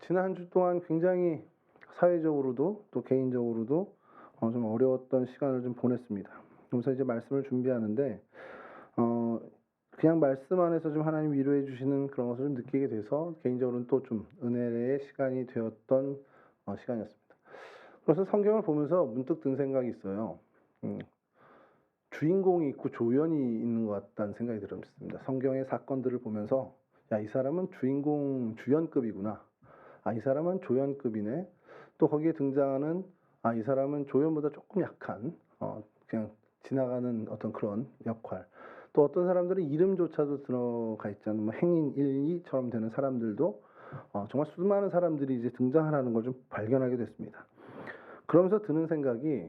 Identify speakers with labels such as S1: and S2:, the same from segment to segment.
S1: 지난 한 주 동안 굉장히 사회적으로도 또 개인적으로도 좀 어려웠던 시간을 좀 보냈습니다. 그러면서 이제 말씀을 준비하는데 어 그냥 말씀 안에서 좀 하나님 위로해 주시는 그런 것을 좀 느끼게 돼서 개인적으로는 또 좀 은혜의 시간이 되었던 시간이었습니다. 그래서 성경을 보면서 문득 든 생각이 있어요. 주인공이 있고 조연이 있는 것 같다는 생각이 들었습니다. 성경의 사건들을 보면서 '야, 이 사람은 주인공 주연급이구나. 아, 이 사람은 조연급이네.' 또 거기에 등장하는 '아, 이 사람은 조연보다 조금 약한 그냥 지나가는 어떤 그런 역할.' 또 어떤 사람들은 이름조차도 들어가 있지 않은 행인 1, 2처럼 되는 사람들도 정말 수많은 사람들이 이제 등장하라는 걸 좀 발견하게 됐습니다. 그러면서 드는 생각이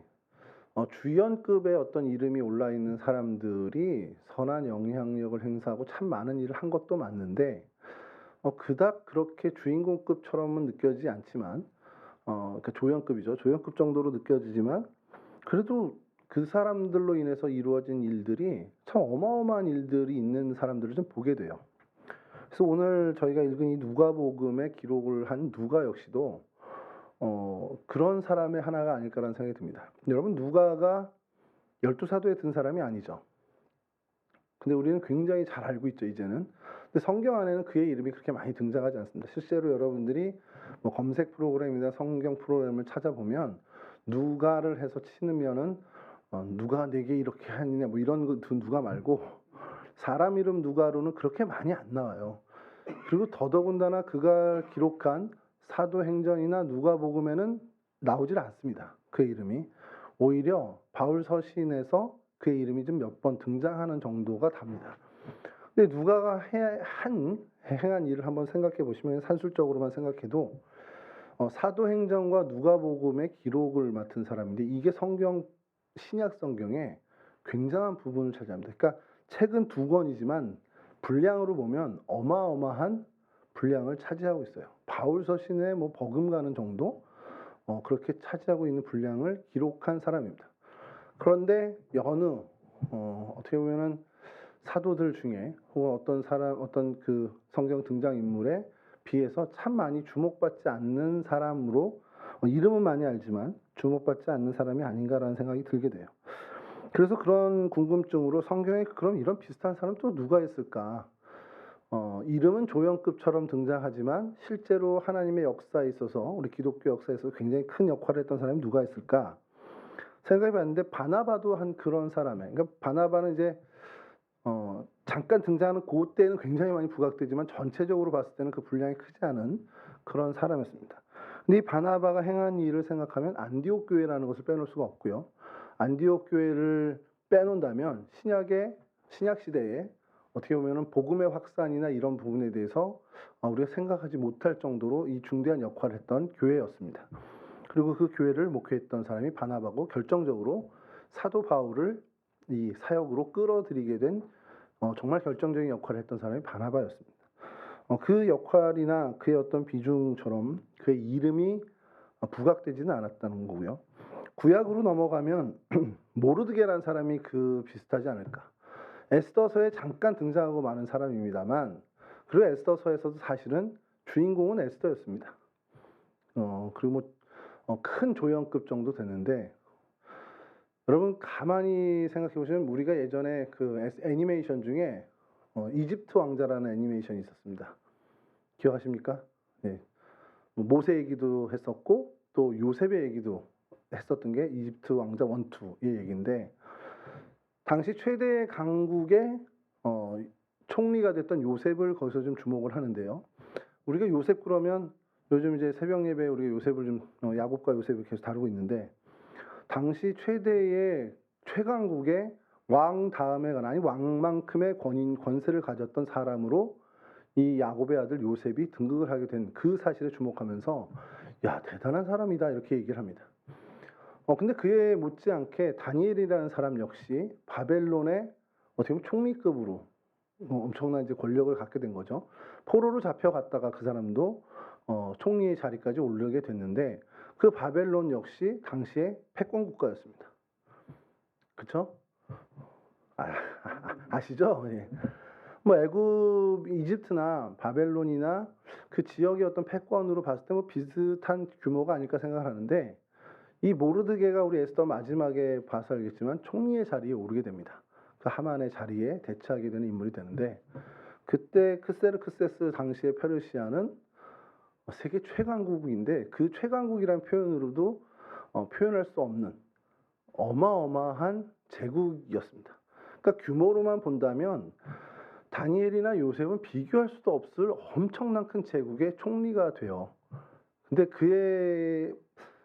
S1: 주연급의 어떤 이름이 올라 있는 사람들이 선한 영향력을 행사하고 참 많은 일을 한 것도 맞는데 그닥 그렇게 주인공급처럼은 느껴지지 않지만 그러니까 조연급이죠. 조연급 정도로 느껴지지만 그래도 그 사람들로 인해서 이루어진 일들이 참 어마어마한 일들이 있는 사람들을 좀 보게 돼요. 그래서 오늘 저희가 읽은 이 누가복음에 기록을 한 누가 역시도 그런 사람의 하나가 아닐까라는 생각이 듭니다. 여러분, 누가가 12 사도에 든 사람이 아니죠. 근데 우리는 굉장히 잘 알고 있죠, 이제는. 근데 성경 안에는 그의 이름이 그렇게 많이 등장하지 않습니다. 실제로 여러분들이 뭐 검색 프로그램이나 성경 프로그램을 찾아보면 누가를 해서 치면은 누가 내게 이렇게 하느냐 뭐 이런 거 누가 말고 사람 이름 누가로는 그렇게 많이 안 나와요. 그리고 더더군다나 그가 기록한 사도행전이나 누가복음에는 나오질 않습니다, 그의 이름이. 오히려 바울 서신에서 그의 이름이 좀 몇 번 등장하는 정도가 답니다. 근데 누가가 행한 일을 한번 생각해 보시면 산술적으로만 생각해도 사도행전과 누가복음의 기록을 맡은 사람인데 이게 신약 성경에 굉장한 부분을 차지합니다. 그러니까 책은 2권이지만 분량으로 보면 어마어마한 분량을 차지하고 있어요. 바울 서신에 뭐 버금가는 정도 그렇게 차지하고 있는 분량을 기록한 사람입니다. 그런데 여느 어떻게 보면은 사도들 중에 혹은 어떤 그 성경 등장 인물에 비해서 참 많이 주목받지 않는 사람으로 이름은 많이 알지만 주목받지 않는 사람이 아닌가라는 생각이 들게 돼요. 그래서 그런 궁금증으로 성경에 그럼 이런 비슷한 사람 또 누가 있을까? 이름은 조연급처럼 등장하지만 실제로 하나님의 역사에 있어서 우리 기독교 역사에 서 굉장히 큰 역할을 했던 사람이 누가 있을까? 생각해 봤는데 바나바도 한 그런 사람이에요. 그러니까 바나바는 이제 잠깐 등장하는 그때는 굉장히 많이 부각되지만 전체적으로 봤을 때는 그 분량이 크지 않은 그런 사람이었습니다. 근데 이 바나바가 행한 일을 생각하면 안디옥 교회라는 것을 빼놓을 수가 없고요. 안디옥 교회를 빼놓는다면 신약 시대에 어떻게 보면은 복음의 확산이나 이런 부분에 대해서 우리가 생각하지 못할 정도로 이 중대한 역할을 했던 교회였습니다. 그리고 그 교회를 목회했던 사람이 바나바고 결정적으로 사도 바울을 이 사역으로 끌어들이게 된 정말 결정적인 역할을 했던 사람이 바나바였습니다. 그 역할이나 그의 어떤 비중처럼 그의 이름이 부각되지는 않았다는 거고요. 구약으로 넘어가면 모르드게라는 사람이 비슷하지 않을까. 에스더서에 잠깐 등장하고 마는 사람입니다만 그리고 에스더서에서도 사실은 주인공은 에스더였습니다. 그리고 뭐 큰 조연급 정도 되는데 여러분 가만히 생각해 보시면 우리가 예전에 그 애니메이션 중에 이집트 왕자라는 애니메이션이 있었습니다. 기억하십니까? 네. 모세 얘기도 했었고 또 요셉의 얘기도 했었던 게 이집트 왕자 1, 2의 얘기인데 당시 최대 강국의 총리가 됐던 요셉을 거기서 좀 주목을 하는데요. 우리가 요셉 그러면 요즘 이제 새벽 예배에 우리가 요셉을 좀 야곱과 요셉을 계속 다루고 있는데 당시 최대의 최강국의 왕 다음에 아니 왕만큼의 권세를 가졌던 사람으로 이 야곱의 아들 요셉이 등극을 하게 된 그 사실에 주목하면서 야, 대단한 사람이다 이렇게 얘기를 합니다. 근데 그에 못지않게 다니엘이라는 사람 역시 바벨론의 어떻게 보면 총리급으로 엄청난 이제 권력을 갖게 된 거죠. 포로로 잡혀갔다가 그 사람도 총리의 자리까지 오르게 됐는데 그 바벨론 역시 당시에 패권 국가였습니다. 그렇죠? 아시죠? 예. 뭐 애굽, 이집트나 바벨론이나 그 지역의 어떤 패권으로 봤을 때 뭐 비슷한 규모가 아닐까 생각을 하는데, 이 모르드게가 우리 에스더 마지막에 봐서 알겠지만 총리의 자리에 오르게 됩니다. 그 하만의 자리에 대체하게 되는 인물이 되는데, 그때 크세르크세스 당시의 페르시아는 세계 최강국인데 그 최강국이라는 표현으로도 표현할 수 없는 어마어마한 제국이었습니다. 그러니까 규모로만 본다면 다니엘이나 요셉은 비교할 수도 없을 엄청난 큰 제국의 총리가 돼요. 근데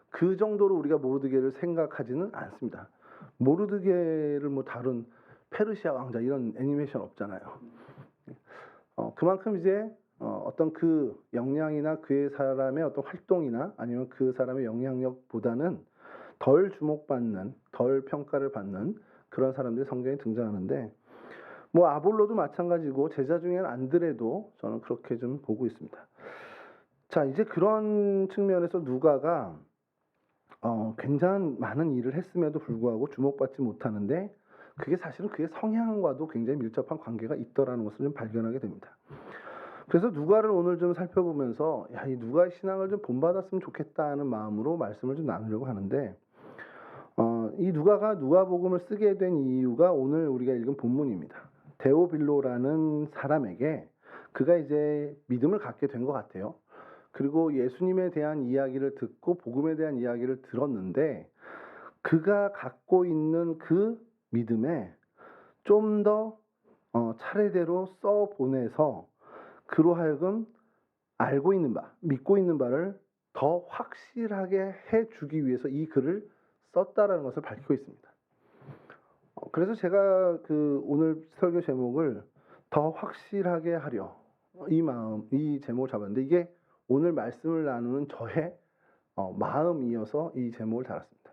S1: 그 정도로 우리가 모르드게를 생각하지는 않습니다. 모르드게를 뭐 다룬 페르시아 왕자 이런 애니메이션 없잖아요. 그만큼 이제 어떤 그 역량이나 그의 사람의 어떤 활동이나 아니면 그 사람의 영향력보다는 덜 주목받는, 덜 평가를 받는 그런 사람들이 성경에 등장하는데, 뭐 아볼로도 마찬가지고 제자 중에는 안드레도 저는 그렇게 좀 보고 있습니다. 자, 이제 그런 측면에서 누가가 굉장한 많은 일을 했음에도 불구하고 주목받지 못하는데, 그게 사실은 그의 성향과도 굉장히 밀접한 관계가 있더라는 것을 좀 발견하게 됩니다. 그래서 누가를 오늘 좀 살펴보면서 이 누가의 신앙을 좀 본받았으면 좋겠다는 마음으로 말씀을 좀 나누려고 하는데, 이 누가가 누가복음을 쓰게 된 이유가 오늘 우리가 읽은 본문입니다. 데오빌로라는 사람에게 그가 이제 믿음을 갖게 된 것 같아요. 그리고 예수님에 대한 이야기를 듣고 복음에 대한 이야기를 들었는데, 그가 갖고 있는 그 믿음에 좀 더 차례대로 써보내서 그로 하여금 알고 있는 바, 믿고 있는 바를 더 확실하게 해주기 위해서 이 글을 썼다라는 것을 밝히고 있습니다. 그래서 제가 그 오늘 설교 제목을 더 확실하게 하려, 이 제목을 잡았는데, 이게 오늘 말씀을 나누는 저의 마음이어서 이 제목을 달았습니다.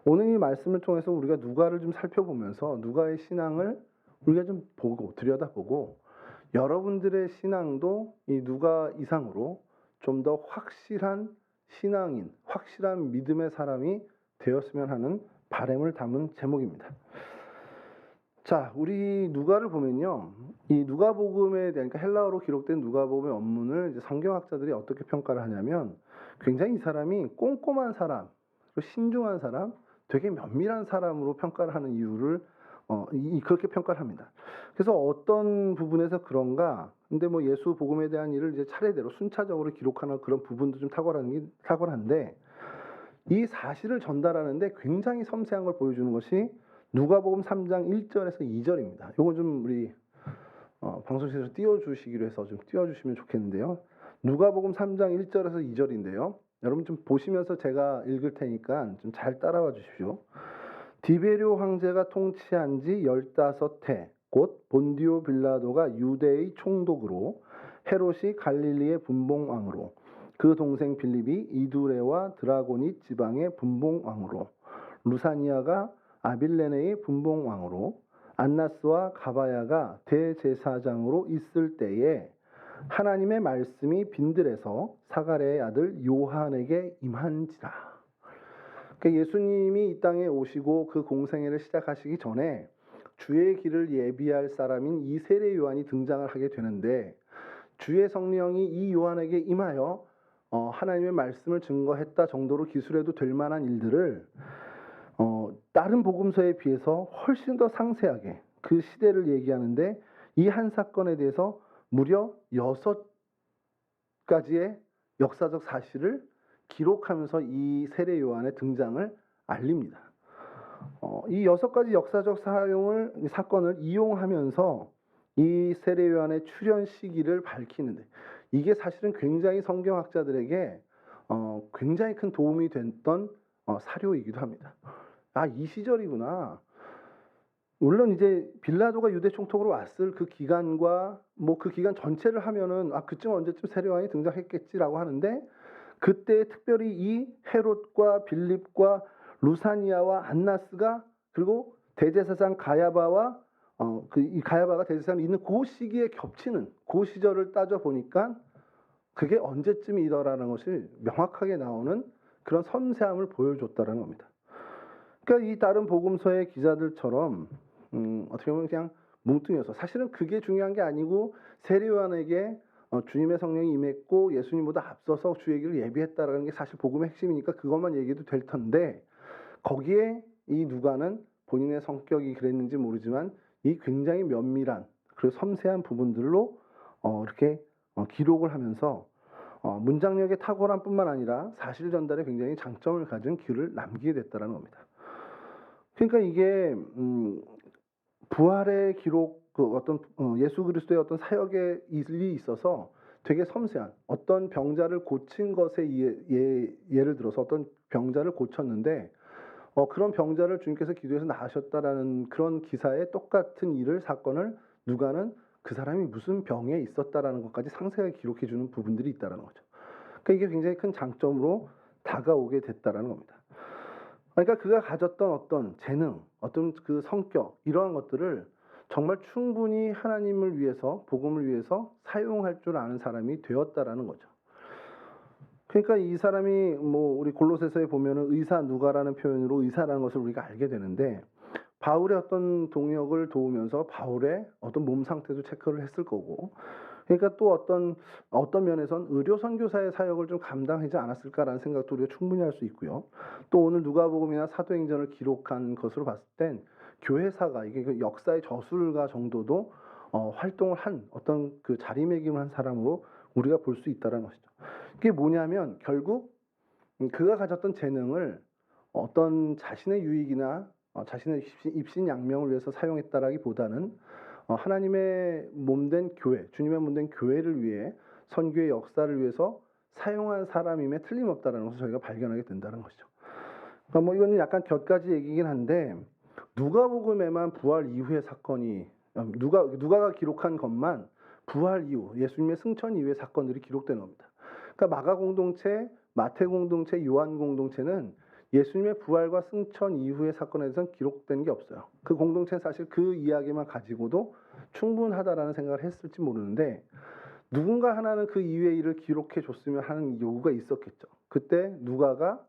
S1: 오늘 이 말씀을 통해서 우리가 누가를 좀 살펴보면서 누가의 신앙을 우리가 좀 보고 들여다보고, 여러분들의 신앙도 이 누가 이상으로 좀 더 확실한 신앙인, 확실한 믿음의 사람이 되었으면 하는 바람을 담은 제목입니다. 자, 우리 누가를 보면요, 이 누가복음에 대한, 그러니까 헬라어로 기록된 누가복음의 원문을 이제 성경학자들이 어떻게 평가를 하냐면, 굉장히 이 사람이 꼼꼼한 사람, 그리고 신중한 사람, 되게 면밀한 사람으로 평가를 하는 이유를 그렇게 평가를 합니다. 그래서 어떤 부분에서 그런가? 근데 뭐 예수 복음에 대한 일을 이제 차례대로 순차적으로 기록하는 그런 부분도 좀 탁월한데, 이 사실을 전달하는데 굉장히 섬세한 걸 보여주는 것이 누가복음 3장 1절에서 2절입니다. 이거 좀 우리 방송실에서 띄워주시기로 해서 좀 띄워주시면 좋겠는데요. 누가복음 3장 1절에서 2절인데요. 여러분 좀 보시면서 제가 읽을 테니까 좀 잘 따라와 주십시오. 디베료 황제가 통치한 지 15해, 곧 본디오 빌라도가 유대의 총독으로, 헤롯이 갈릴리의 분봉왕으로, 그 동생 빌립이 이두레와 드라고닛 지방의 분봉왕으로, 루사니아가 아빌레네의 분봉왕으로, 안나스와 가바야가 대제사장으로 있을 때에 하나님의 말씀이 빈들에서 사가랴의 아들 요한에게 임한지라. 그러니까 예수님이 이 땅에 오시고 그 공생애를 시작하시기 전에 주의 길을 예비할 사람인 이 세례 요한이 등장을 하게 되는데, 주의 성령이 이 요한에게 임하여 하나님의 말씀을 증거했다 정도로 기술해도 될 만한 일들을 다른 복음서에 비해서 훨씬 더 상세하게 그 시대를 얘기하는데, 이 한 사건에 대해서 무려 6가지의 역사적 사실을 기록하면서 이 세례 요한의 등장을 알립니다. 이 6가지 역사적 사건을 이용하면서 이 세례 요한의 출현 시기를 밝히는데, 이게 사실은 굉장히 성경학자들에게 굉장히 큰 도움이 됐던 사료이기도 합니다. 이 시절이구나. 물론 이제 빌라도가 유대 총독으로 왔을 그 기간과 뭐 그 기간 전체를 하면은 그쯤 언제쯤 세례 요한이 등장했겠지라고 하는데, 그때 특별히 이 헤롯과 빌립과 루사니아와 안나스가, 그리고 대제사장 가야바와 이 가야바가 대제사장이 있는 그 시기에 겹치는 그 시절을 따져 보니까 그게 언제쯤이더라는 것이 명확하게 나오는 그런 섬세함을 보여줬다는 겁니다. 그러니까 이 다른 복음서의 기자들처럼 어떻게 보면 그냥 뭉뚱이어서, 사실은 그게 중요한 게 아니고 세례 요한에게 주님의 성령이 임했고 예수님보다 앞서서 주 얘기를 예비했다라는 게 사실 복음의 핵심이니까 그것만 얘기해도 될 텐데, 거기에 이 누가는 본인의 성격이 그랬는지 모르지만 이 굉장히 면밀한 그리고 섬세한 부분들로 이렇게 기록을 하면서 문장력의 탁월함뿐만 아니라 사실 전달에 굉장히 장점을 가진 글을 남기게 됐다라는 겁니다. 그러니까 이게 부활의 기록, 그 어떤 예수 그리스도의 어떤 사역의 일이 있어서 되게 섬세한 어떤 병자를 고친 것에 예를 들어서 어떤 병자를 고쳤는데 그런 병자를 주님께서 기도해서 나으셨다라는 그런 기사에 똑같은 일을 사건을 누가는 그 사람이 무슨 병에 있었다라는 것까지 상세하게 기록해 주는 부분들이 있다라는 거죠. 그러니까 이게 굉장히 큰 장점으로 다가오게 됐다라는 겁니다. 그러니까 그가 가졌던 어떤 재능, 어떤 그 성격, 이러한 것들을 정말 충분히 하나님을 위해서, 복음을 위해서 사용할 줄 아는 사람이 되었다라는 거죠. 그러니까 이 사람이 우리 골로새서에 보면은 의사 누가라는 표현으로 의사라는 것을 우리가 알게 되는데, 바울의 어떤 동역을 도우면서 바울의 어떤 몸 상태도 체크를 했을 거고, 그러니까 또 어떤 면에선 의료 선교사의 사역을 좀 감당하지 않았을까라는 생각도 우리가 충분히 할 수 있고요. 또 오늘 누가복음이나 사도행전을 기록한 것으로 봤을 땐 교회사가 이게 그 역사의 저술가 정도도 활동을 한 어떤 그 자리매김을 한 사람으로 우리가 볼 수 있다라는 것이죠. 그게 뭐냐면 결국 그가 가졌던 재능을 어떤 자신의 유익이나 자신의 입신양명을 위해서 사용했다라기보다는 하나님의 몸된 교회, 주님의 몸된 교회를 위해 선교의 역사를 위해서 사용한 사람임에 틀림없다라는 것을 저희가 발견하게 된다는 것이죠. 그러니까 이거는 약간 곁가지 얘기긴 한데, 누가복음에만 부활 이후의 사건이 누가가 기록한 것만 부활 이후, 예수님의 승천 이후의 사건들이 기록되는 겁니다. 그러니까 마가 공동체, 마태 공동체, 요한 공동체는 예수님의 부활과 승천 이후의 사건에 대해서는 기록된 게 없어요. 그 공동체는 사실 그 이야기만 가지고도 충분하다라는 생각을 했을지 모르는데, 누군가 하나는 그 이후의 일을 기록해 줬으면 하는 요구가 있었겠죠. 그때 누가가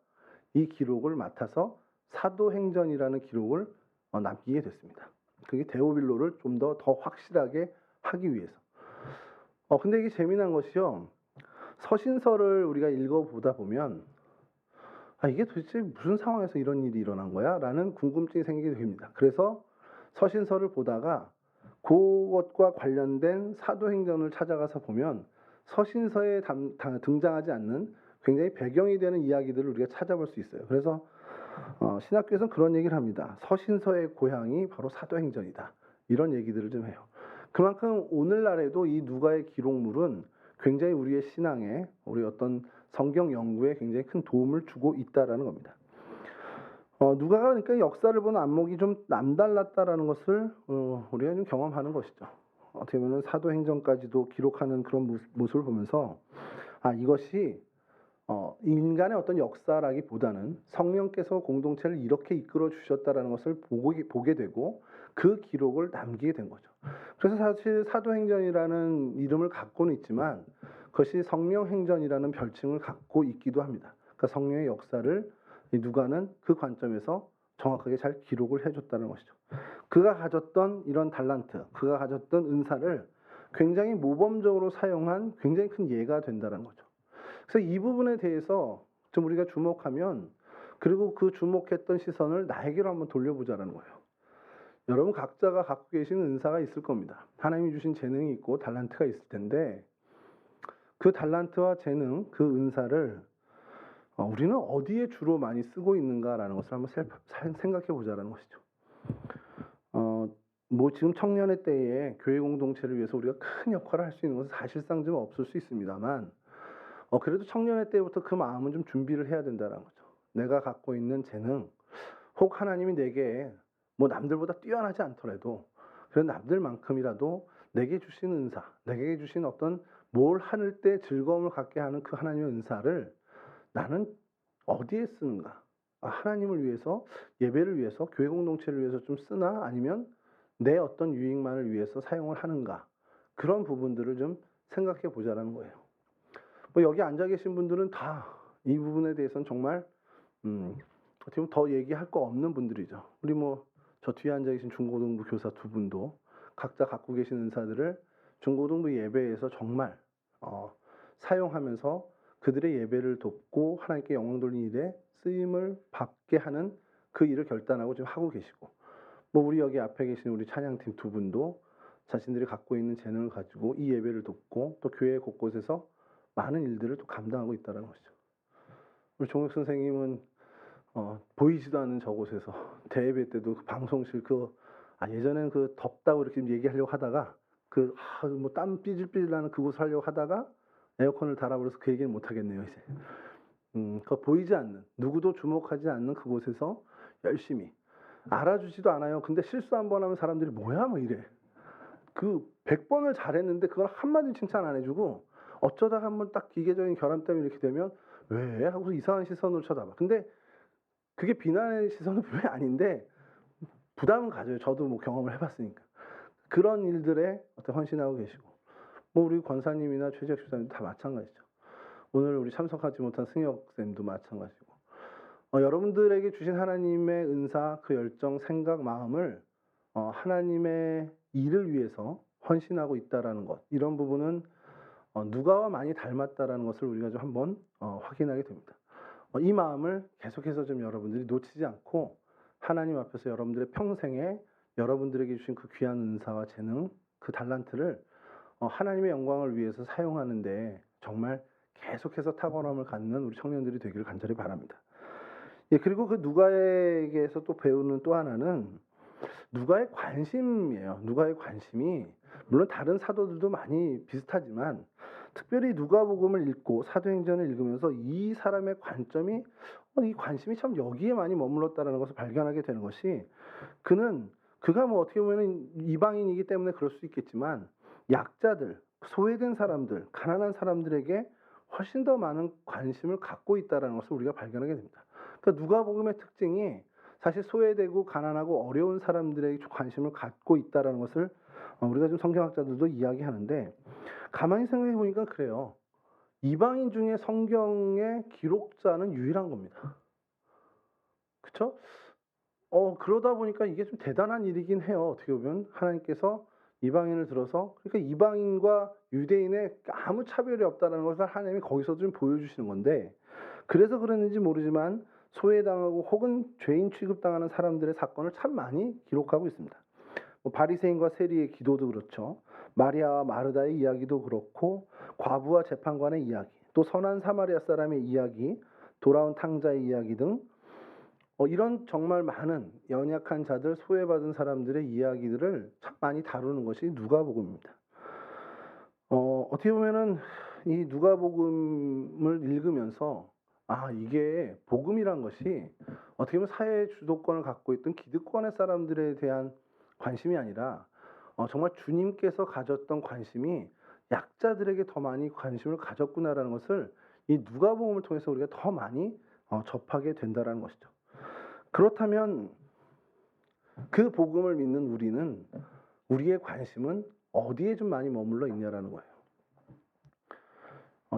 S1: 이 기록을 맡아서 사도행전이라는 기록을 남기게 됐습니다. 그게 데오빌로를 좀 더 확실하게 하기 위해서. 근데 이게 재미난 것이요. 서신서를 우리가 읽어보다 보면 이게 도대체 무슨 상황에서 이런 일이 일어난 거야? 라는 궁금증이 생기게 됩니다. 그래서 서신서를 보다가 그것과 관련된 사도행전을 찾아가서 보면 서신서에 등장하지 않는 굉장히 배경이 되는 이야기들을 우리가 찾아볼 수 있어요. 그래서 신학교에서는 그런 얘기를 합니다. 서신서의 고향이 바로 사도행전이다. 이런 얘기들을 좀 해요. 그만큼 오늘날에도 이 누가의 기록물은 굉장히 우리의 신앙에, 우리 어떤 성경 연구에 굉장히 큰 도움을 주고 있다라는 겁니다. 누가가 그러니까 역사를 보는 안목이 좀 남달랐다라는 것을 우리가 좀 경험하는 것이죠. 어떻게 보면 사도행전까지도 기록하는 그런 모습을 보면서 이것이 인간의 어떤 역사라기보다는 성령께서 공동체를 이렇게 이끌어 주셨다라는 것을 보게 되고 그 기록을 남기게 된 거죠. 그래서 사실 사도행전이라는 이름을 갖고는 있지만 그것이 성령행전이라는 별칭을 갖고 있기도 합니다. 그러니까 성령의 역사를 누가는 그 관점에서 정확하게 잘 기록을 해줬다는 것이죠. 그가 가졌던 이런 달란트, 그가 가졌던 은사를 굉장히 모범적으로 사용한 굉장히 큰 예가 된다는 거죠. 그래서 이 부분에 대해서 좀 우리가 주목하면, 그리고 그 주목했던 시선을 나에게로 한번 돌려보자는 거예요. 여러분 각자가 갖고 계신 은사가 있을 겁니다. 하나님이 주신 재능이 있고 달란트가 있을 텐데, 그 달란트와 재능, 그 은사를 우리는 어디에 주로 많이 쓰고 있는가라는 것을 한번 생각해 보자는 것이죠. 지금 청년의 때에 교회 공동체를 위해서 우리가 큰 역할을 할 수 있는 것은 사실상 좀 없을 수 있습니다만, 그래도 청년의 때부터 그 마음은 좀 준비를 해야 된다는 거죠. 내가 갖고 있는 재능, 혹 하나님이 내게 남들보다 뛰어나지 않더라도 그런 남들만큼이라도 내게 주신 은사, 내게 주신 어떤 뭘 할 때 즐거움을 갖게 하는 그 하나님의 은사를 나는 어디에 쓰는가? 하나님을 위해서, 예배를 위해서, 교회 공동체를 위해서 좀 쓰나? 아니면 내 어떤 유익만을 위해서 사용을 하는가? 그런 부분들을 좀 생각해 보자라는 거예요. 여기 앉아 계신 분들은 다 이 부분에 대해서는 정말 어떻게 보면 더 얘기할 거 없는 분들이죠. 우리 저 뒤에 앉아 계신 중고등부 교사 두 분도 각자 갖고 계신 은사들을 중고등부 예배에서 정말 사용하면서 그들의 예배를 돕고 하나님께 영광 돌리는 일에 쓰임을 받게 하는 그 일을 결단하고 지금 하고 계시고, 뭐 우리 여기 앞에 계신 우리 찬양팀 두 분도 자신들이 갖고 있는 재능을 가지고 이 예배를 돕고 또 교회 곳곳에서 많은 일들을 또 감당하고 있다는 것이죠. 우리 종혁 선생님은 보이지도 않는 저곳에서 대예배 때도 그 방송실 예전에는 그 덥다고 이렇게 얘기하려고 하다가 뭐 땀 삐질삐질 나는 그곳을 하려고 하다가 에어컨을 달아버려서 그 얘기는 못 하겠네요, 이제. 그 보이지 않는, 누구도 주목하지 않는 그곳에서 열심히, 알아주지도 않아요. 근데 실수 한 번 하면 사람들이 뭐야 뭐 이래. 100번을 잘했는데 그걸 한마디 칭찬 안 해주고 어쩌다가 한번 딱 기계적인 결함 때문에 이렇게 되면 왜? 하고서 이상한 시선으로 쳐다봐. 근데 그게 비난의 시선은 분명히 아닌데 부담은 가져요. 저도 뭐 경험을 해봤으니까. 그런 일들에 헌신하고 계시고, 뭐 우리 권사님이나 최재혁 집사님도 다 마찬가지죠. 오늘 우리 참석하지 못한 승혁 쌤도 마찬가지고, 여러분들에게 주신 하나님의 은사, 그 열정, 생각, 마음을 하나님의 일을 위해서 헌신하고 있다라는 것, 이런 부분은 누가와 많이 닮았다라는 것을 우리가 좀 한번 확인하게 됩니다. 이 마음을 계속해서 좀 여러분들이 놓치지 않고 하나님 앞에서 여러분들의 평생에 여러분들에게 주신 그 귀한 은사와 재능, 그 달란트를 하나님의 영광을 위해서 사용하는데 정말 계속해서 탁월함을 갖는 우리 청년들이 되기를 간절히 바랍니다. 예, 그리고 그 누가에게서 또 배우는 또 하나는 누가의 관심이에요. 누가의 관심이 물론 다른 사도들도 많이 비슷하지만 특별히 누가복음을 읽고 사도행전을 읽으면서 이 사람의 관점이 이 관심이 참 여기에 많이 머물렀다라는 것을 발견하게 되는 것이, 그가 뭐 어떻게 보면 이방인이기 때문에 그럴 수 있겠지만 약자들, 소외된 사람들, 가난한 사람들에게 훨씬 더 많은 관심을 갖고 있다라는 것을 우리가 발견하게 됩니다. 그러니까 누가복음의 특징이 사실 소외되고 가난하고 어려운 사람들에게 관심을 갖고 있다라는 것을 우리가 좀 성경학자들도 이야기하는데, 가만히 생각해 보니까 그래요. 이방인 중에 성경의 기록자는 유일한 겁니다. 그렇죠? 그러다 보니까 이게 좀 대단한 일이긴 해요. 어떻게 보면 하나님께서 이방인을 들어서, 그러니까 이방인과 유대인의 아무 차별이 없다는 것을 하나님이 거기서 좀 보여주시는 건데, 그래서 그랬는지 모르지만 소외당하고 혹은 죄인 취급당하는 사람들의 사건을 참 많이 기록하고 있습니다. 뭐 바리새인과 세리의 기도도 그렇죠. 마리아와 마르다의 이야기도 그렇고, 과부와 재판관의 이야기, 또 선한 사마리아 사람의 이야기, 돌아온 탕자의 이야기 등 이런 정말 많은 연약한 자들, 소외받은 사람들의 이야기들을 참 많이 다루는 것이 누가복음입니다. 어떻게 보면은 이 누가복음을 읽으면서 이게 복음이란 것이 어떻게 보면 사회 주도권을 갖고 있던 기득권의 사람들에 대한 관심이 아니라 정말 주님께서 가졌던 관심이 약자들에게 더 많이 관심을 가졌구나라는 것을 이 누가복음을 통해서 우리가 더 많이 접하게 된다라는 것이죠. 그렇다면 그 복음을 믿는 우리는, 우리의 관심은 어디에 좀 많이 머물러 있냐라는 거예요.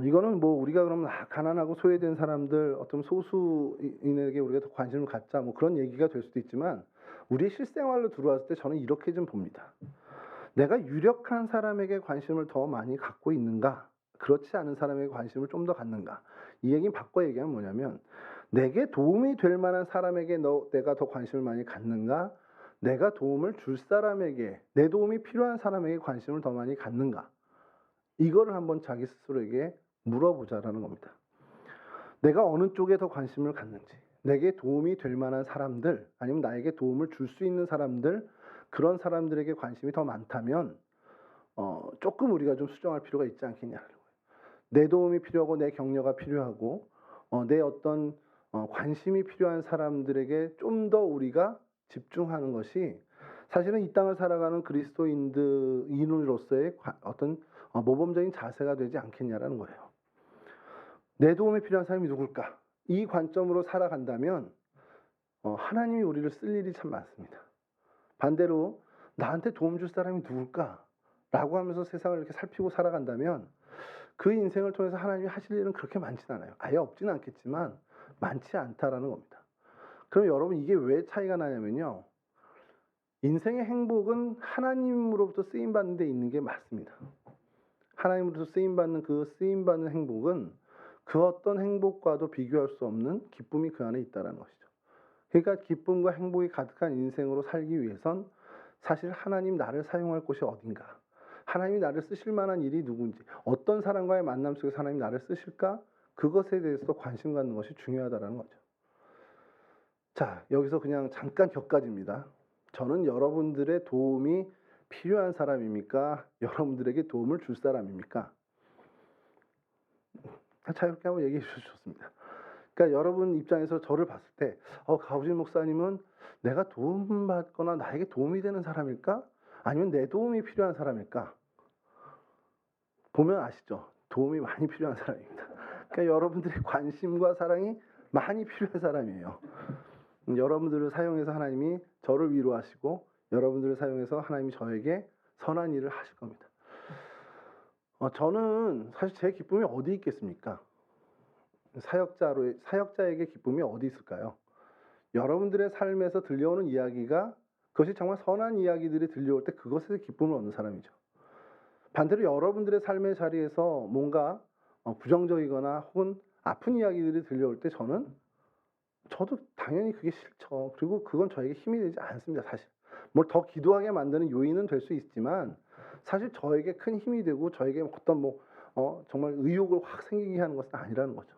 S1: 이거는 뭐 우리가 그러면 가난하고 소외된 사람들, 어떤 소수인에게 우리가 더 관심을 갖자, 뭐 그런 얘기가 될 수도 있지만, 우리의 실생활로 들어왔을 때 저는 이렇게 좀 봅니다. 내가 유력한 사람에게 관심을 더 많이 갖고 있는가, 그렇지 않은 사람에게 관심을 좀 더 갖는가. 이 얘기는 바꿔 얘기하면 뭐냐면, 내게 도움이 될 만한 사람에게 내가 더 관심을 많이 갖는가, 내가 도움을 줄 사람에게, 내 도움이 필요한 사람에게 관심을 더 많이 갖는가, 이거를 한번 자기 스스로에게 물어보자라는 겁니다. 내가 어느 쪽에 더 관심을 갖는지, 내게 도움이 될 만한 사람들, 아니면 나에게 도움을 줄 수 있는 사람들, 그런 사람들에게 관심이 더 많다면 조금 우리가 좀 수정할 필요가 있지 않겠냐는 거예요. 내 도움이 필요하고 내 격려가 필요하고 내 어떤 관심이 필요한 사람들에게 좀 더 우리가 집중하는 것이 사실은 이 땅을 살아가는 그리스도인으로서의 어떤 모범적인 자세가 되지 않겠냐라는 거예요. 내 도움이 필요한 사람이 누굴까? 이 관점으로 살아간다면 하나님이 우리를 쓸 일이 참 많습니다. 반대로 나한테 도움 줄 사람이 누굴까? 라고 하면서 세상을 이렇게 살피고 살아간다면 그 인생을 통해서 하나님이 하실 일은 그렇게 많지는 않아요. 아예 없지는 않겠지만 많지 않다라는 겁니다. 그럼 여러분, 이게 왜 차이가 나냐면요, 인생의 행복은 하나님으로부터 쓰임받는 데 있는 게 맞습니다. 하나님으로서 쓰임받는 그 쓰임받는 행복은 그 어떤 행복과도 비교할 수 없는 기쁨이 그 안에 있다라는 것이죠. 그러니까 기쁨과 행복이 가득한 인생으로 살기 위해선 사실 하나님 나를 사용할 곳이 어딘가, 하나님이 나를 쓰실 만한 일이 누군지, 어떤 사람과의 만남 속에서 하나님이 나를 쓰실까, 그것에 대해서도 관심 갖는 것이 중요하다는 거죠. 자, 여기서 그냥 잠깐 격가지입니다. 저는 여러분들의 도움이 필요한 사람입니까? 여러분들에게 도움을 줄 사람입니까? 자유롭게 한번 얘기해 주셔도 좋습니다. 그러니까 여러분 입장에서 저를 봤을 때 가우진 목사님은 내가 도움받거나 나에게 도움이 되는 사람일까? 아니면 내 도움이 필요한 사람일까? 보면 아시죠? 도움이 많이 필요한 사람입니다. 그러니까 여러분들의 관심과 사랑이 많이 필요한 사람이에요. 여러분들을 사용해서 하나님이 저를 위로하시고 여러분들을 사용해서 하나님이 저에게 선한 일을 하실 겁니다. 저는 사실 제 기쁨이 어디 있겠습니까? 사역자에게 기쁨이 어디 있을까요? 여러분들의 삶에서 들려오는 이야기가 그것이 정말 선한 이야기들이 들려올 때 그것에서 기쁨을 얻는 사람이죠. 반대로 여러분들의 삶의 자리에서 뭔가 부정적이거나 혹은 아픈 이야기들이 들려올 때 저도 당연히 그게 싫죠. 그리고 그건 저에게 힘이 되지 않습니다, 사실. 뭘 더 기도하게 만드는 요인은 될 수 있지만 사실 저에게 큰 힘이 되고 저에게 어떤 정말 의욕을 확 생기게 하는 것은 아니라는 거죠.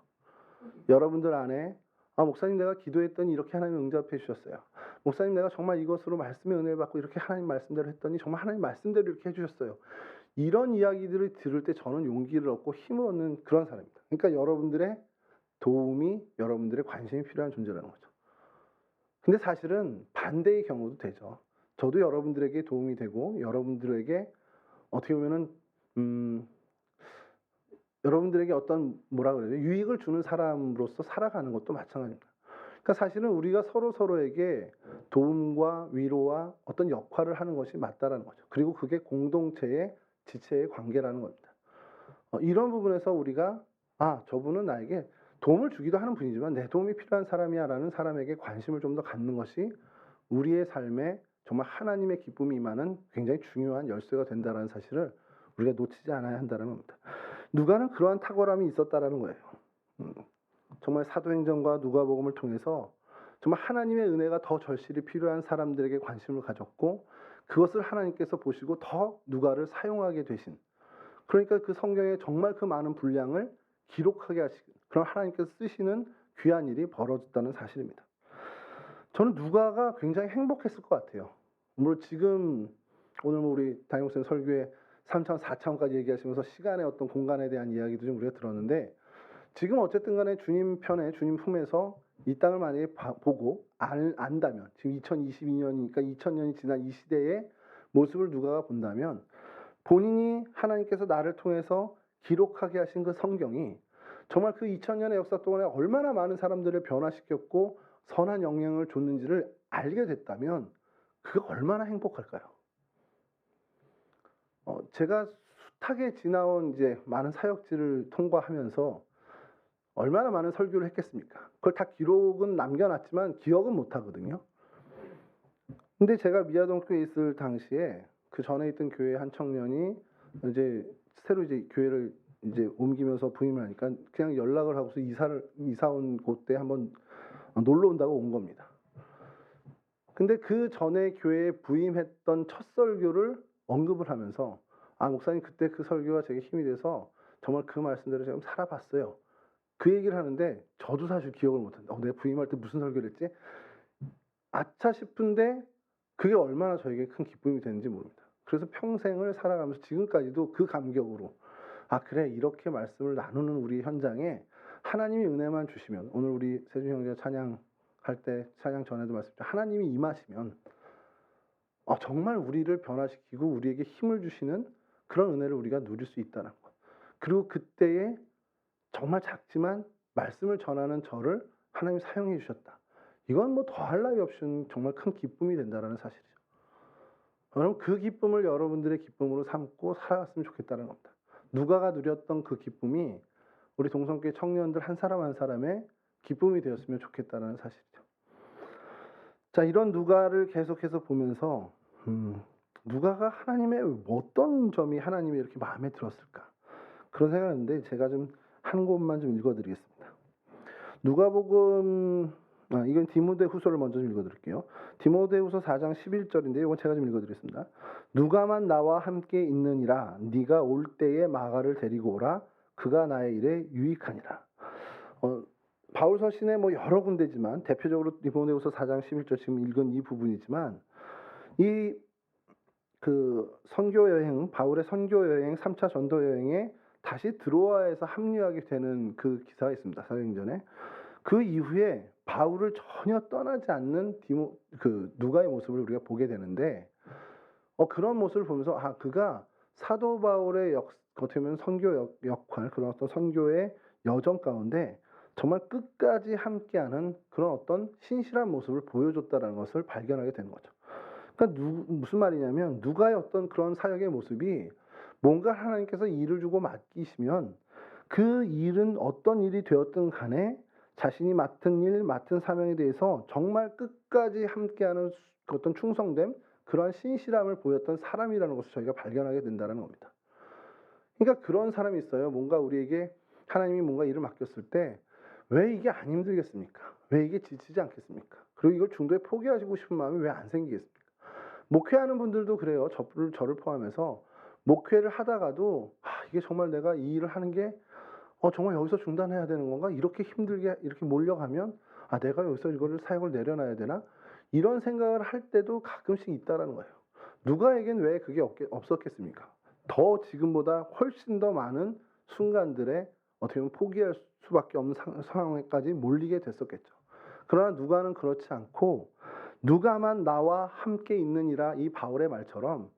S1: 여러분들 안에 목사님 내가 기도했더니 이렇게 하나님 응답해 주셨어요. 목사님 내가 정말 이것으로 말씀의 은혜를 받고 이렇게 하나님 말씀대로 했더니 정말 하나님 말씀대로 이렇게 해주셨어요. 이런 이야기들을 들을 때 저는 용기를 얻고 힘을 얻는 그런 사람입니다. 그러니까 여러분들의 도움이, 여러분들의 관심이 필요한 존재라는 거죠. 근데 사실은 반대의 경우도 되죠. 저도 여러분들에게 도움이 되고 여러분들에게 어떻게 보면은 여러분들에게 어떤 유익을 주는 사람으로서 살아가는 것도 마찬가지입니다. 그러니까 사실은 우리가 서로에게 도움과 위로와 어떤 역할을 하는 것이 맞다라는 거죠. 그리고 그게 공동체의 지체의 관계라는 겁니다. 이런 부분에서 우리가 저분은 나에게 도움을 주기도 하는 분이지만 내 도움이 필요한 사람이야라는 사람에게 관심을 좀 더 갖는 것이 우리의 삶에 정말 하나님의 기쁨이 임하는 굉장히 중요한 열쇠가 된다는 사실을 우리가 놓치지 않아야 한다는 겁니다. 누가는 그러한 탁월함이 있었다라는 거예요. 정말 사도행전과 누가복음을 통해서 정말 하나님의 은혜가 더 절실히 필요한 사람들에게 관심을 가졌고 그것을 하나님께서 보시고 더 누가를 사용하게 되신, 그러니까 그 성경에 정말 그 많은 분량을 기록하게 하시고 그런 하나님께서 쓰시는 귀한 일이 벌어졌다는 사실입니다. 저는 누가가 굉장히 행복했을 것 같아요. 물론 지금 오늘 우리 담임 목사님 설교에 3차원, 4차원까지 얘기하시면서 시간의 어떤 공간에 대한 이야기도 좀 우리가 들었는데 지금 어쨌든 간에 주님 편에 주님 품에서 이 땅을 만약에 보고 안다면 지금 2022년이니까 2000년이 지난 이 시대의 모습을 누가가 본다면 본인이 하나님께서 나를 통해서 기록하게 하신 그 성경이 정말 그 2000년의 역사 동안에 얼마나 많은 사람들을 변화시켰고 선한 영향을 줬는지를 알게 됐다면 그게 얼마나 행복할까요? 제가 숱하게 지나온 이제 많은 사역지를 통과하면서 얼마나 많은 설교를 했겠습니까? 그걸 다 기록은 남겨놨지만 기억은 못하거든요. 근데 제가 미아동교에 있을 당시에 그 전에 있던 교회 한 청년이 이제 새로 이제 교회를 이제 옮기면서 부임을 하니까 그냥 연락을 하고서 이사 온 곳에 한번 놀러 온다고 온 겁니다. 근데 그 전에 교회에 부임했던 첫 설교를 언급을 하면서 목사님 그때 그 설교가 제게 힘이 돼서 정말 그 말씀대로 제가 살아봤어요. 그 얘기를 하는데 저도 사실 기억을 못한다. 내가 부임할 때 무슨 설교를 했지? 아차 싶은데 그게 얼마나 저에게 큰 기쁨이 되는지 모릅니다. 그래서 평생을 살아가면서 지금까지도 그 감격으로 그래 이렇게 말씀을 나누는 우리 현장에 하나님이 은혜만 주시면, 오늘 우리 세준 형제가 찬양할 때 찬양 전에도 말씀드렸죠. 하나님이 임하시면 정말 우리를 변화시키고 우리에게 힘을 주시는 그런 은혜를 우리가 누릴 수 있다는 것. 그리고 그때에 정말 작지만 말씀을 전하는 저를 하나님이 사용해 주셨다. 이건 더할 나위 없이 정말 큰 기쁨이 된다는 사실이죠. 여러분 그 기쁨을 여러분들의 기쁨으로 삼고 살아갔으면 좋겠다는 겁니다. 누가가 누렸던 그 기쁨이 우리 동성교회 청년들 한 사람 한 사람의 기쁨이 되었으면 좋겠다는 사실이죠. 자, 이런 누가를 계속해서 보면서 누가가 하나님의 어떤 점이 하나님이 이렇게 마음에 들었을까? 그런 생각했는데 제가 좀 한 곳만 좀 읽어드리겠습니다. 누가복음 이건 디모데후서를 먼저 좀 읽어드릴게요. 디모데후서 4장 11절인데 이건 제가 좀 읽어드리겠습니다. 누가만 나와 함께 있느니라 네가 올 때에 마가를 데리고 오라 그가 나의 일에 유익하니라. 바울 서신에 뭐 여러 군데지만 대표적으로 디모데후서 4장 11절 지금 읽은 이 부분이지만 이 그 선교 여행 바울의 선교 여행 3차 전도 여행에 다시 드로아에서 합류하게 되는 그 기사가 있습니다. 사도행전에. 그 이후에 바울을 전혀 떠나지 않는 누가의 모습을 우리가 보게 되는데 그런 모습을 보면서 그가 사도 바울의 어떻게 보면 선교 역할 그런 어떤 선교의 여정 가운데 정말 끝까지 함께하는 그런 어떤 신실한 모습을 보여줬다는 것을 발견하게 되는 거죠. 그러니까 무슨 말이냐면 누가의 어떤 그런 사역의 모습이 뭔가 하나님께서 일을 주고 맡기시면 그 일은 어떤 일이 되었든 간에 자신이 맡은 일, 맡은 사명에 대해서 정말 끝까지 함께하는 어떤 충성됨, 그러한 신실함을 보였던 사람이라는 것을 저희가 발견하게 된다는 겁니다. 그러니까 그런 사람이 있어요. 뭔가 우리에게 하나님이 뭔가 일을 맡겼을 때 왜 이게 안 힘들겠습니까? 왜 이게 지치지 않겠습니까? 그리고 이걸 중도에 포기하시고 싶은 마음이 왜 안 생기겠습니까? 목회하는 분들도 그래요. 저를 포함해서 목회를 하다가도 이게 정말 내가 이 일을 하는 게 정말 여기서 중단해야 되는 건가? 이렇게 힘들게 이렇게 몰려가면 내가 여기서 이거를 사역을 내려놔야 되나? 이런 생각을 할 때도 가끔씩 있다라는 거예요. 누가에겐 왜 그게 없었겠습니까? 더 지금보다 훨씬 더 많은 순간들에 어떻게 보면 포기할 수밖에 없는 상황에까지 몰리게 됐었겠죠. 그러나 누가는 그렇지 않고 누가만 나와 함께 있느니라 이 바울의 말처럼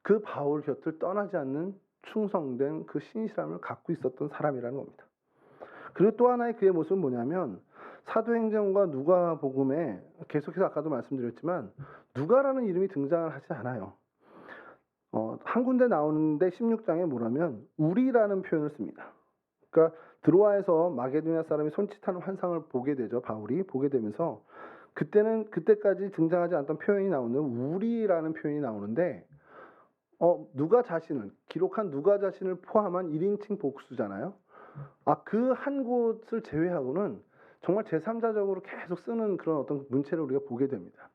S1: 그 바울 곁을 떠나지 않는 충성된 그 신실함을 갖고 있었던 사람이라는 겁니다. 그리고 또 하나의 그의 모습은 뭐냐면 사도행전과 누가복음에 계속해서 아까도 말씀드렸지만 누가라는 이름이 등장을 하지 않아요. 한 군데 나오는데 16장에 뭐라면 우리라는 표현을 씁니다. 그러니까 드로아에서 마게도냐 사람이 손짓하는 환상을 보게 되죠. 바울이 보게 되면서 그때까지 등장하지 않던 표현이 나오는 우리라는 표현이 나오는데 누가 자신을 기록한 누가 자신을 포함한 1인칭 복수잖아요. 그 한 곳을 제외하고는 정말 제3자적으로 계속 쓰는 그런 어떤 문체를 우리가 보게 됩니다.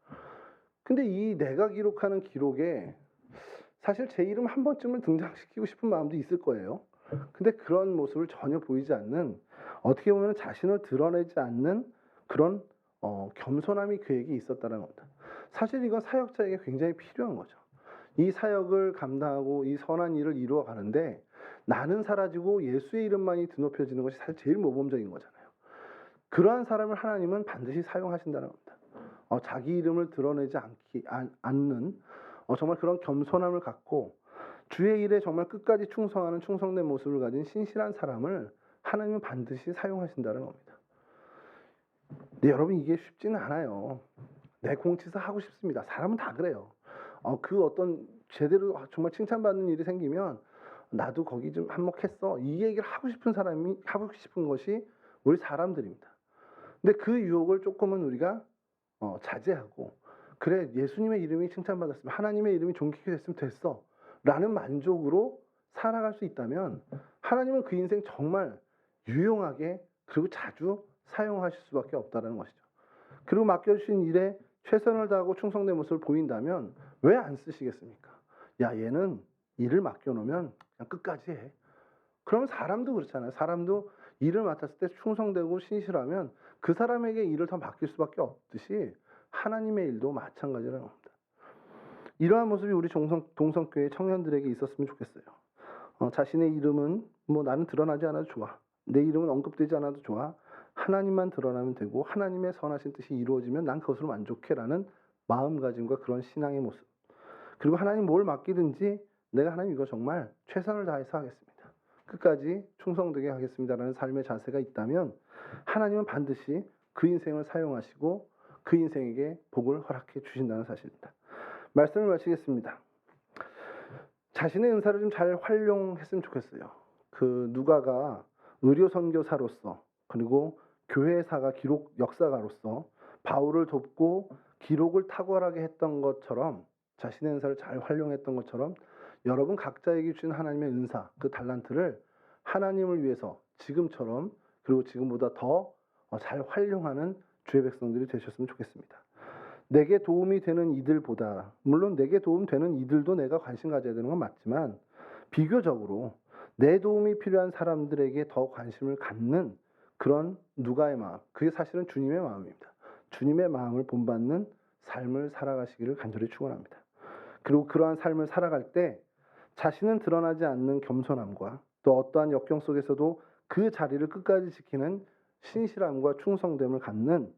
S1: 근데 이 내가 기록하는 기록에 사실 제 이름 한 번쯤은 등장시키고 싶은 마음도 있을 거예요. 근데 그런 모습을 전혀 보이지 않는 어떻게 보면 자신을 드러내지 않는 그런 겸손함이 그에게 있었다는 겁니다. 사실 이건 사역자에게 굉장히 필요한 거죠. 이 사역을 감당하고 이 선한 일을 이루어 가는데 나는 사라지고 예수의 이름만이 드높여지는 것이 사실 제일 모범적인 거잖아요. 그러한 사람을 하나님은 반드시 사용하신다는 겁니다. 자기 이름을 드러내지 않는 정말 그런 겸손함을 갖고 주의 일에 정말 끝까지 충성하는 충성된 모습을 가진 신실한 사람을 하나님은 반드시 사용하신다는 겁니다. 근데 여러분 이게 쉽지는 않아요. 내 공치사 하고 싶습니다. 사람은 다 그래요. 그 어떤 제대로 정말 칭찬받는 일이 생기면 나도 거기 좀 한몫했어. 이 얘기를 하고 싶은 사람이 하고 싶은 것이 우리 사람들입니다. 근데 그 유혹을 조금은 우리가 자제하고 그래 예수님의 이름이 칭찬받았으면 하나님의 이름이 존귀케 됐으면 됐어 라는 만족으로 살아갈 수 있다면 하나님은 그 인생 정말 유용하게 그리고 자주 사용하실 수밖에 없다는 것이죠. 그리고 맡겨주신 일에 최선을 다하고 충성된 모습을 보인다면 왜 안 쓰시겠습니까? 얘는 일을 맡겨놓으면 그냥 끝까지 해. 그럼 사람도 그렇잖아요. 사람도 일을 맡았을 때 충성되고 신실하면 그 사람에게 일을 더 맡길 수밖에 없듯이 하나님의 일도 마찬가지라는 겁니다. 이러한 모습이 우리 동성교회 청년들에게 있었으면 좋겠어요. 자신의 이름은 나는 드러나지 않아도 좋아. 내 이름은 언급되지 않아도 좋아. 하나님만 드러나면 되고 하나님의 선하신 뜻이 이루어지면 난 그것으로 만족해라는 마음가짐과 그런 신앙의 모습. 그리고 하나님 뭘 맡기든지 내가 하나님 이거 정말 최선을 다해서 하겠습니다. 끝까지 충성되게 하겠습니다라는 삶의 자세가 있다면 하나님은 반드시 그 인생을 사용하시고 그 인생에게 복을 허락해 주신다는 사실입니다. 말씀을 마치겠습니다. 자신의 은사를 좀 잘 활용했으면 좋겠어요. 그 누가가 의료 선교사로서 그리고 교회사가 기록 역사가로서 바울을 돕고 기록을 탁월하게 했던 것처럼 자신의 은사를 잘 활용했던 것처럼 여러분 각자에게 주신 하나님의 은사, 그 달란트를 하나님을 위해서 지금처럼 그리고 지금보다 더 잘 활용하는 주의 백성들이 되셨으면 좋겠습니다. 내게 도움이 되는 이들보다, 물론 내게 도움 되는 이들도 내가 관심 가져야 되는 건 맞지만 비교적으로 내 도움이 필요한 사람들에게 더 관심을 갖는 그런 누가의 마음, 그게 사실은 주님의 마음입니다. 주님의 마음을 본받는 삶을 살아가시기를 간절히 축원합니다. 그리고 그러한 삶을 살아갈 때 자신은 드러나지 않는 겸손함과 또 어떠한 역경 속에서도 그 자리를 끝까지 지키는 신실함과 충성됨을 갖는,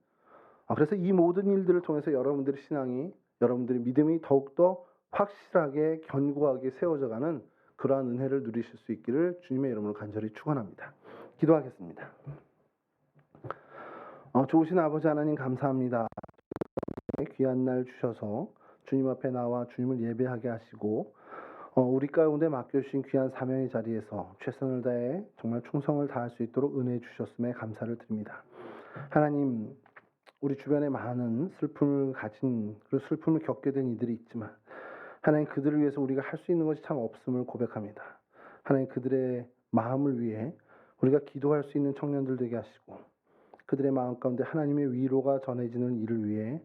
S1: 그래서 이 모든 일들을 통해서 여러분들의 신앙이, 여러분들의 믿음이 더욱더 확실하게 견고하게 세워져가는 그러한 은혜를 누리실 수 있기를 주님의 이름으로 간절히 축원합니다. 기도하겠습니다. 좋으신 아버지 하나님 감사합니다. 귀한 날 주셔서 주님 앞에 나와 주님을 예배하게 하시고 우리 가운데 맡겨주신 귀한 사명의 자리에서 최선을 다해 정말 충성을 다할 수 있도록 은혜 주셨음에 감사를 드립니다. 하나님, 우리 주변에 많은 슬픔을 가진, 그리고 슬픔을 겪게 된 이들이 있지만 하나님, 그들을 위해서 우리가 할 수 있는 것이 참 없음을 고백합니다. 하나님, 그들의 마음을 위해 우리가 기도할 수 있는 청년들 되게 하시고 그들의 마음 가운데 하나님의 위로가 전해지는 일을 위해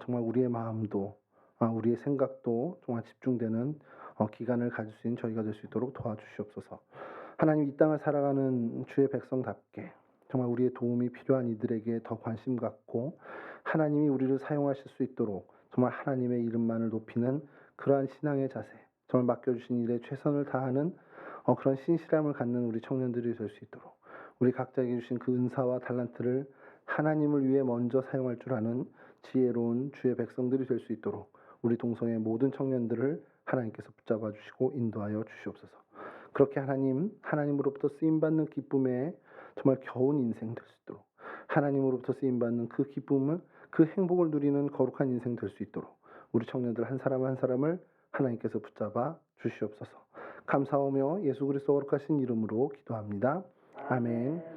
S1: 정말 우리의 마음도 우리의 생각도 정말 집중되는 기간을 가질 수 있는 저희가 될 수 있도록 도와주시옵소서. 하나님, 이 땅을 살아가는 주의 백성답게 정말 우리의 도움이 필요한 이들에게 더 관심 갖고 하나님이 우리를 사용하실 수 있도록 정말 하나님의 이름만을 높이는 그러한 신앙의 자세, 정말 맡겨주신 일에 최선을 다하는 그런 신실함을 갖는 우리 청년들이 될 수 있도록 우리 각자에게 주신 그 은사와 달란트를 하나님을 위해 먼저 사용할 줄 아는 지혜로운 주의 백성들이 될 수 있도록 우리 동성의 모든 청년들을 하나님께서 붙잡아 주시고 인도하여 주시옵소서. 그렇게 하나님으로부터 쓰임받는 기쁨에 정말 겨운 인생 될 수 있도록, 하나님으로부터 쓰임받는 그 기쁨을, 그 행복을 누리는 거룩한 인생 될 수 있도록 우리 청년들 한 사람 한 사람을 하나님께서 붙잡아 주시옵소서. 감사하며 예수 그리스도 거룩하신 이름으로 기도합니다. 아멘.